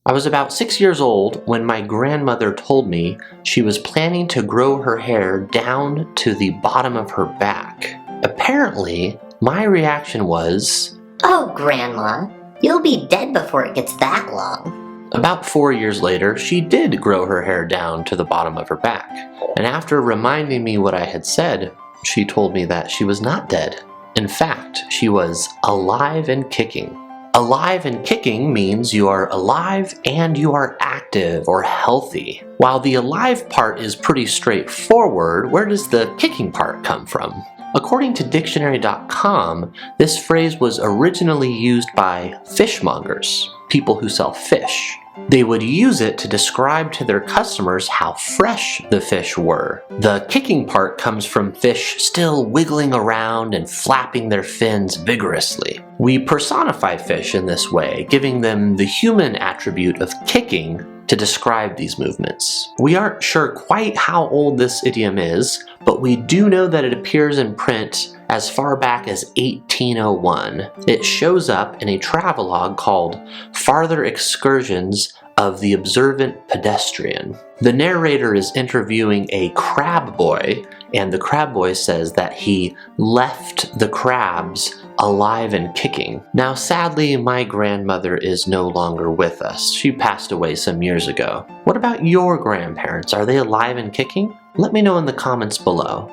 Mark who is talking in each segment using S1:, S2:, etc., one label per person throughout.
S1: I was about 6 years old when my grandmother told me she was planning to grow her hair down to the bottom of her back. Apparently, my reaction was,
S2: "Oh, Grandma, you'll be dead before it gets that long."
S1: About 4 years later, she did grow her hair down to the bottom of her back. And after reminding me what I had said, she told me that she was not dead. In fact, she was alive and kicking. Alive and kicking means you are alive and you are active or healthy. While the alive part is pretty straightforward, where does the kicking part come from? According to dictionary.com, this phrase was originally used by fishmongers, people who sell fish. They would use it to describe to their customers how fresh the fish were. The kicking part comes from fish still wiggling around and flapping their fins vigorously. We personify fish in this way, giving them the human attribute of kicking to describe these movements. We aren't sure quite how old this idiom is, but we do know that it appears in print as far back as 1801. It shows up in a travelogue called Farther Excursions of the Observant Pedestrian. The narrator is interviewing a crab boy, and the crab boy says that he left the crabs alive and kicking. Now, sadly, my grandmother is no longer with us. She passed away some years ago. What about your grandparents? Are they alive and kicking? Let me know in the comments below.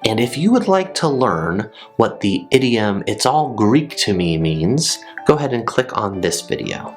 S1: And if you would like to learn what the idiom "it's all Greek to me" means, go ahead and click on this video.